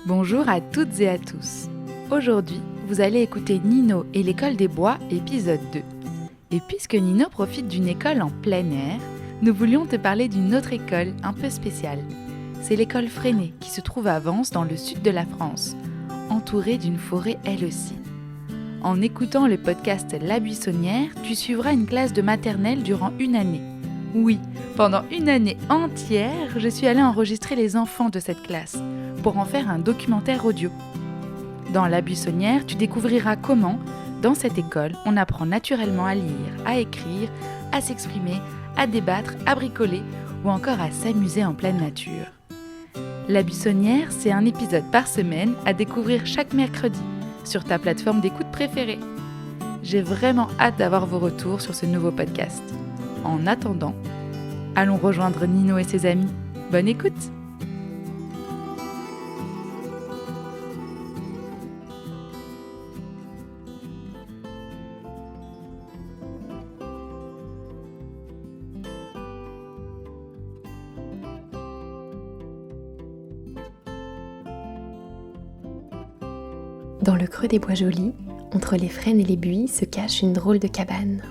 Bonjour à toutes et à tous. Aujourd'hui, vous allez écouter Nino et l'école des bois, épisode 2. Et puisque Nino profite d'une école en plein air, nous voulions te parler d'une autre école un peu spéciale. C'est l'école Freinet qui se trouve à Vence dans le sud de la France, entourée d'une forêt elle aussi. En écoutant le podcast La Buissonnière, tu suivras une classe de maternelle durant une année. Oui, pendant une année entière, je suis allée enregistrer les enfants de cette classe pour en faire un documentaire audio. Dans La Buissonnière, tu découvriras comment, dans cette école, on apprend naturellement à lire, à écrire, à s'exprimer, à débattre, à bricoler ou encore à s'amuser en pleine nature. La Buissonnière, c'est un épisode par semaine à découvrir chaque mercredi sur ta plateforme d'écoute préférée. J'ai vraiment hâte d'avoir vos retours sur ce nouveau podcast. En attendant, allons rejoindre Nino et ses amis. Bonne écoute! Dans le creux des bois jolis, entre les frênes et les buis, se cache une drôle de cabane.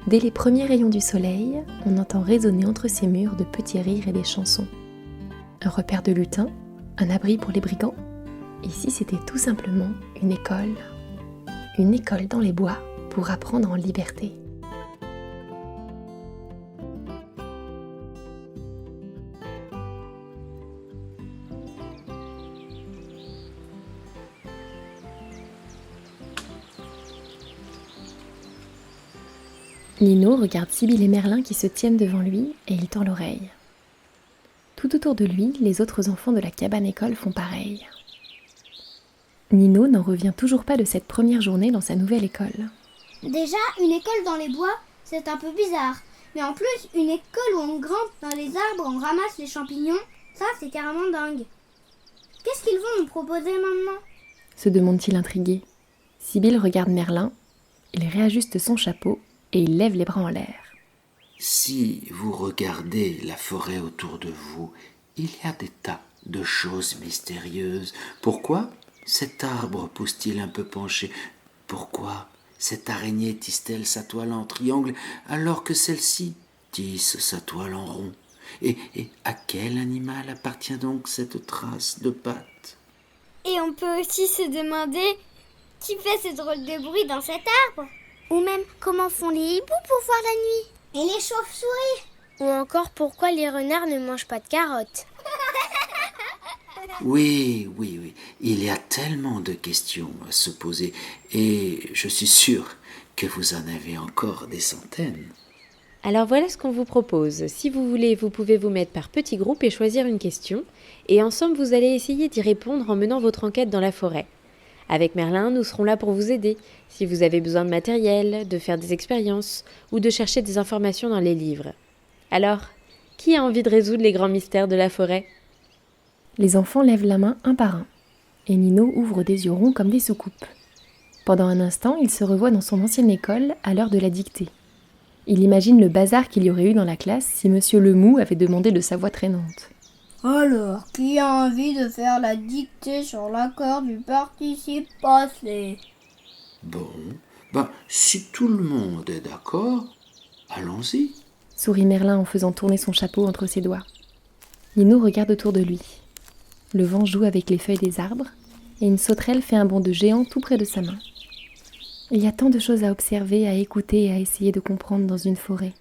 Dès les premiers rayons du soleil, on entend résonner entre ces murs de petits rires et des chansons. Un repère de lutins, un abri pour les brigands. Ici, c'était tout simplement une école. Une école dans les bois pour apprendre en liberté. Nino regarde Sibylle et Merlin qui se tiennent devant lui et il tend l'oreille. Tout autour de lui, les autres enfants de la cabane-école font pareil. Nino n'en revient toujours pas de cette première journée dans sa nouvelle école. Déjà, une école dans les bois, c'est un peu bizarre. Mais en plus, une école où on grimpe dans les arbres, on ramasse les champignons, ça c'est carrément dingue. Qu'est-ce qu'ils vont nous proposer maintenant ? Se demande-t-il intrigué. Sibylle regarde Merlin, il réajuste son chapeau et il lève les bras en l'air. Si vous regardez la forêt autour de vous, il y a des tas de choses mystérieuses. Pourquoi cet arbre pousse-t-il un peu penché ? Pourquoi cette araignée tisse-t-elle sa toile en triangle alors que celle-ci tisse sa toile en rond ? Et à quel animal appartient donc cette trace de pattes ? Et on peut aussi se demander qui fait ce drôle de bruit dans cet arbre ? Ou même comment font les hiboux pour voir la nuit ? Et les chauves-souris ? Ou encore pourquoi les renards ne mangent pas de carottes ? Oui, il y a tellement de questions à se poser et je suis sûr que vous en avez encore des centaines. Alors voilà ce qu'on vous propose. Si vous voulez, vous pouvez vous mettre par petits groupes et choisir une question. Et ensemble, vous allez essayer d'y répondre en menant votre enquête dans la forêt. Avec Merlin, nous serons là pour vous aider, si vous avez besoin de matériel, de faire des expériences ou de chercher des informations dans les livres. Alors, qui a envie de résoudre les grands mystères de la forêt ? Les enfants lèvent la main un par un, et Nino ouvre des yeux ronds comme des soucoupes. Pendant un instant, il se revoit dans son ancienne école à l'heure de la dictée. Il imagine le bazar qu'il y aurait eu dans la classe si Monsieur Lemoux avait demandé de sa voix traînante. Alors, qui a envie de faire la dictée sur l'accord du participe passé ? Bon, si tout le monde est d'accord, allons-y. Sourit Merlin en faisant tourner son chapeau entre ses doigts. Nino regarde autour de lui. Le vent joue avec les feuilles des arbres et une sauterelle fait un bond de géant tout près de sa main. Il y a tant de choses à observer, à écouter et à essayer de comprendre dans une forêt.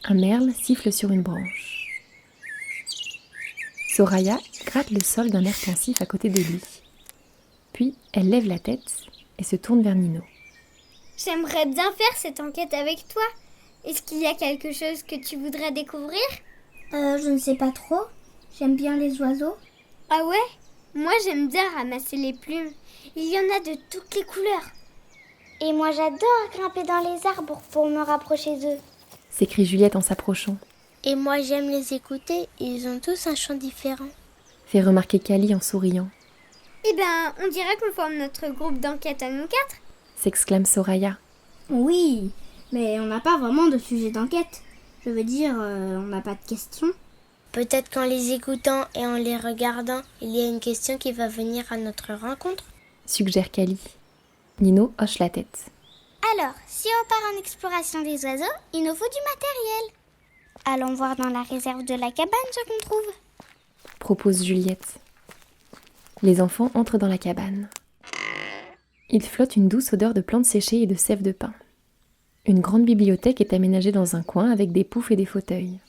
Un merle siffle sur une branche. Soraya gratte le sol d'un air pensif à côté de lui. Puis, elle lève la tête et se tourne vers Nino. J'aimerais bien faire cette enquête avec toi. Est-ce qu'il y a quelque chose que tu voudrais découvrir ? Je ne sais pas trop. J'aime bien les oiseaux. Ah ouais ? Moi, j'aime bien ramasser les plumes. Il y en a de toutes les couleurs. Et moi, j'adore grimper dans les arbres pour me rapprocher d'eux. S'écrie Juliette en s'approchant. Et moi j'aime les écouter, ils ont tous un chant différent. Fait remarquer Cali en souriant. Eh ben, on dirait qu'on forme notre groupe d'enquête à nous 4. S'exclame Soraya. Oui, mais on n'a pas vraiment de sujet d'enquête. Je veux dire, on n'a pas de questions. Peut-être qu'en les écoutant et en les regardant, il y a une question qui va venir à notre rencontre. Suggère Cali. Nino hoche la tête. Alors, si on part en exploration des oiseaux, il nous faut du matériel. Allons voir dans la réserve de la cabane ce qu'on trouve. Propose Juliette. Les enfants entrent dans la cabane. Il flotte une douce odeur de plantes séchées et de sève de pin. Une grande bibliothèque est aménagée dans un coin avec des poufs et des fauteuils.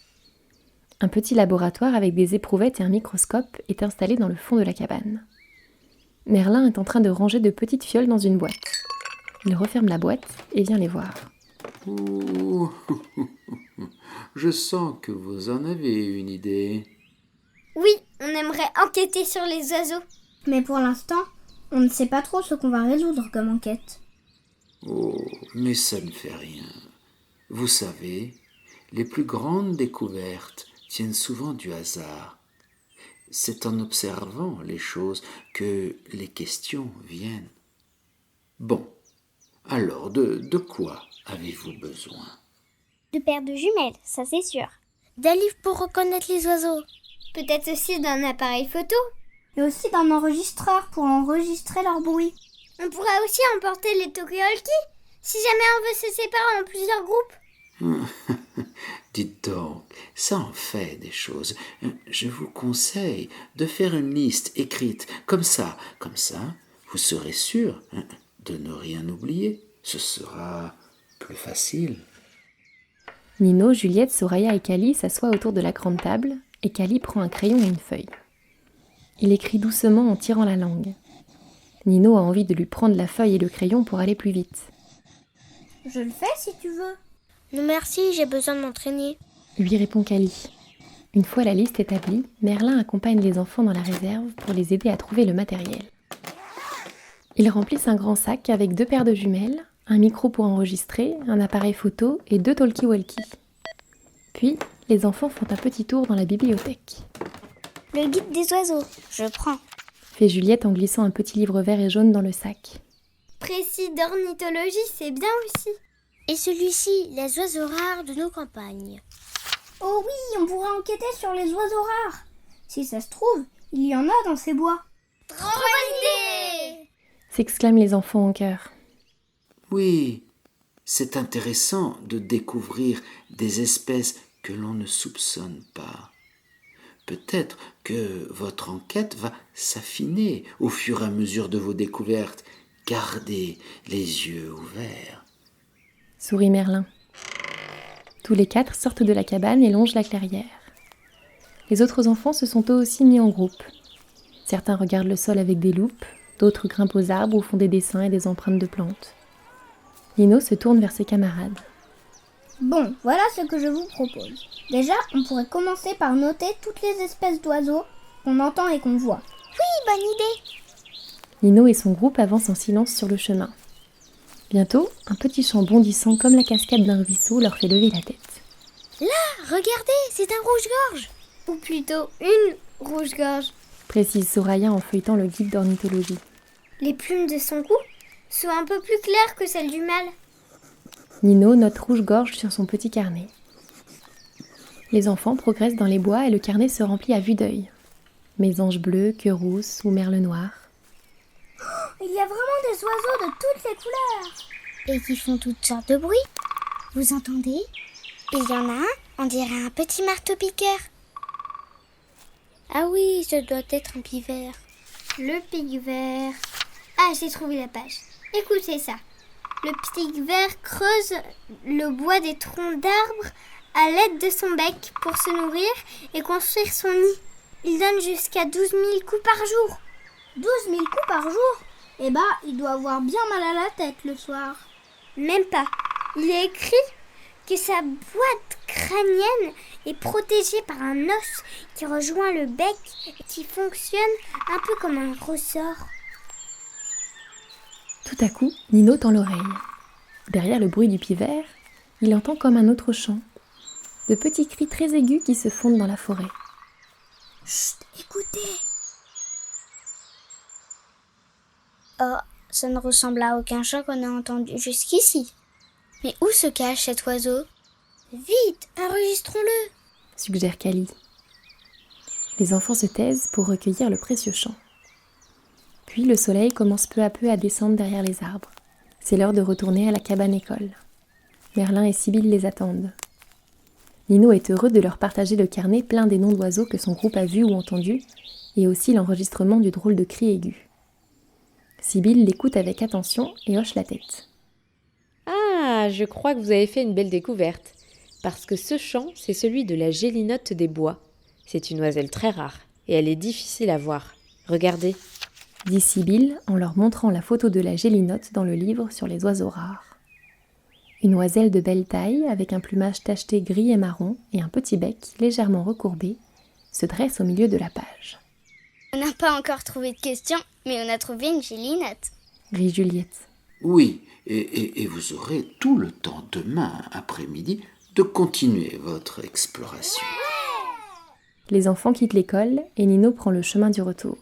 Un petit laboratoire avec des éprouvettes et un microscope est installé dans le fond de la cabane. Merlin est en train de ranger de petites fioles dans une boîte. Il referme la boîte et vient les voir. Ouh, je sens que vous en avez une idée. Oui, on aimerait enquêter sur les oiseaux. Mais pour l'instant, on ne sait pas trop ce qu'on va résoudre comme enquête. Oh, mais ça ne fait rien. Vous savez, les plus grandes découvertes tiennent souvent du hasard. C'est en observant les choses que les questions viennent. Bon, alors de quoi avez-vous besoin? De paires de jumelles, ça c'est sûr. D'un livre pour reconnaître les oiseaux. Peut-être aussi d'un appareil photo. Et aussi d'un enregistreur pour enregistrer leur bruit. On pourra aussi emporter les talkie-walkie, si jamais on veut se séparer en plusieurs groupes. Dites donc, ça en fait des choses. Je vous conseille de faire une liste écrite comme ça, vous serez sûr de ne rien oublier. Ce sera plus facile. Nino, Juliette, Soraya et Cali s'assoient autour de la grande table et Cali prend un crayon et une feuille. Il écrit doucement en tirant la langue. Nino a envie de lui prendre la feuille et le crayon pour aller plus vite. Je le fais si tu veux. Non merci, j'ai besoin de m'entraîner. Lui répond Cali. Une fois la liste établie, Merlin accompagne les enfants dans la réserve pour les aider à trouver le matériel. Ils remplissent un grand sac avec 2 paires de jumelles, un micro pour enregistrer, un appareil photo et 2 talkie-walkie. Puis, les enfants font un petit tour dans la bibliothèque. Le guide des oiseaux, je prends. Fait Juliette en glissant un petit livre vert et jaune dans le sac. Précis d'ornithologie, c'est bien aussi. Et celui-ci, les oiseaux rares de nos campagnes. Oh oui, on pourra enquêter sur les oiseaux rares. Si ça se trouve, il y en a dans ces bois. Trop bonne idée! S'exclament les enfants en chœur. Oui, c'est intéressant de découvrir des espèces que l'on ne soupçonne pas. Peut-être que votre enquête va s'affiner au fur et à mesure de vos découvertes. Gardez les yeux ouverts. Sourit Merlin. Tous les 4 sortent de la cabane et longent la clairière. Les autres enfants se sont eux aussi mis en groupe. Certains regardent le sol avec des loupes, d'autres grimpent aux arbres ou font des dessins et des empreintes de plantes. Nino se tourne vers ses camarades. Bon, voilà ce que je vous propose. Déjà, on pourrait commencer par noter toutes les espèces d'oiseaux qu'on entend et qu'on voit. Oui, bonne idée! Nino et son groupe avancent en silence sur le chemin. Bientôt, un petit chant bondissant comme la cascade d'un ruisseau leur fait lever la tête. Là, regardez, c'est un rouge-gorge. Ou plutôt une rouge-gorge. Précise Soraya en feuilletant le guide d'ornithologie. Les plumes de son cou sont un peu plus claires que celles du mâle. Nino note rouge-gorge sur son petit carnet. Les enfants progressent dans les bois et le carnet se remplit à vue d'œil. Mésange bleu, queue rousse ou merle noir. Il y a vraiment des oiseaux de toutes les couleurs. Et qui font toutes sortes de bruits. Vous entendez? Il y en a un, on dirait un petit marteau-piqueur. Ah oui, ce doit être un pivert. Le pique-vert. Ah, j'ai trouvé la page. Écoutez ça. Le pique-vert creuse le bois des troncs d'arbres à l'aide de son bec pour se nourrir et construire son nid. Il donne jusqu'à 12 000 coups par jour. 12 000 coups par jour? Eh ben, il doit avoir bien mal à la tête le soir. Même pas. Il est écrit que sa boîte crânienne est protégée par un os qui rejoint le bec et qui fonctionne un peu comme un ressort. Tout à coup, Nino tend l'oreille. Derrière le bruit du pivert, il entend comme un autre chant. De petits cris très aigus qui se fondent dans la forêt. Chut, écoutez! Oh, ça ne ressemble à aucun chant qu'on a entendu jusqu'ici. Mais où se cache cet oiseau? Vite, enregistrons-le! Suggère Cali. Les enfants se taisent pour recueillir le précieux chant. Puis le soleil commence peu à peu à descendre derrière les arbres. C'est l'heure de retourner à la cabane école. Merlin et Sibylle les attendent. Nino est heureux de leur partager le carnet plein des noms d'oiseaux que son groupe a vus ou entendus, et aussi l'enregistrement du drôle de cri aigu. Sibylle l'écoute avec attention et hoche la tête. Ah, je crois que vous avez fait une belle découverte, parce que ce chant, c'est celui de la gélinotte des bois. C'est une oiselle très rare, et elle est difficile à voir. Regardez. Dit Sibylle en leur montrant la photo de la gélinotte dans le livre sur les oiseaux rares. Une oiselle de belle taille, avec un plumage tacheté gris et marron et un petit bec légèrement recourbé, se dresse au milieu de la page. On n'a pas encore trouvé de question, mais on a trouvé une gélinotte. Rit Juliette. Oui, et vous aurez tout le temps demain après-midi de continuer votre exploration. Les enfants quittent l'école et Nino prend le chemin du retour.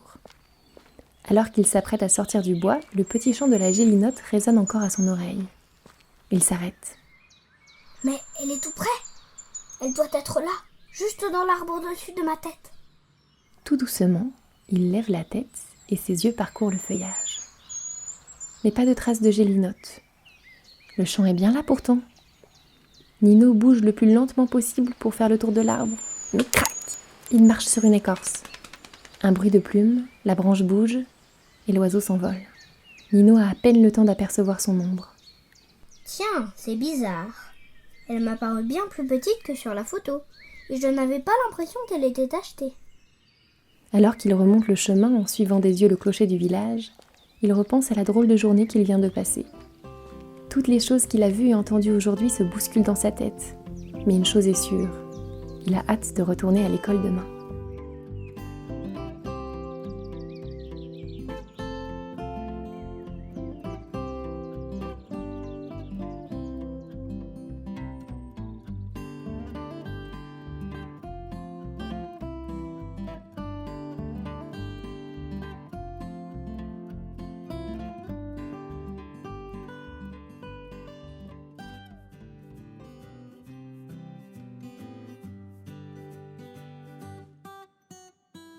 Alors qu'il s'apprête à sortir du bois, le petit chant de la gélinotte résonne encore à son oreille. Il s'arrête. Mais elle est tout près. Elle doit être là, juste dans l'arbre au-dessus de ma tête. Tout doucement, il lève la tête et ses yeux parcourent le feuillage. Mais pas de trace de gélinotte. Le chant est bien là pourtant. Nino bouge le plus lentement possible pour faire le tour de l'arbre. Mais crac! Il marche sur une écorce. Un bruit de plumes, la branche bouge et l'oiseau s'envole. Nino a à peine le temps d'apercevoir son ombre. Tiens, c'est bizarre. Elle m'a paru bien plus petite que sur la photo, et je n'avais pas l'impression qu'elle était tachetée. Alors qu'il remonte le chemin en suivant des yeux le clocher du village, il repense à la drôle de journée qu'il vient de passer. Toutes les choses qu'il a vues et entendues aujourd'hui se bousculent dans sa tête. Mais une chose est sûre, il a hâte de retourner à l'école demain.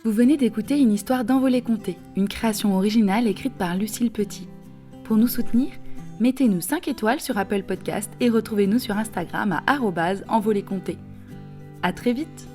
Vous venez d'écouter une histoire d'Envolée Conté, une création originale écrite par Lucille Petit. Pour nous soutenir, mettez-nous 5 étoiles sur Apple Podcast et retrouvez-nous sur Instagram à @envoléconté. À très vite!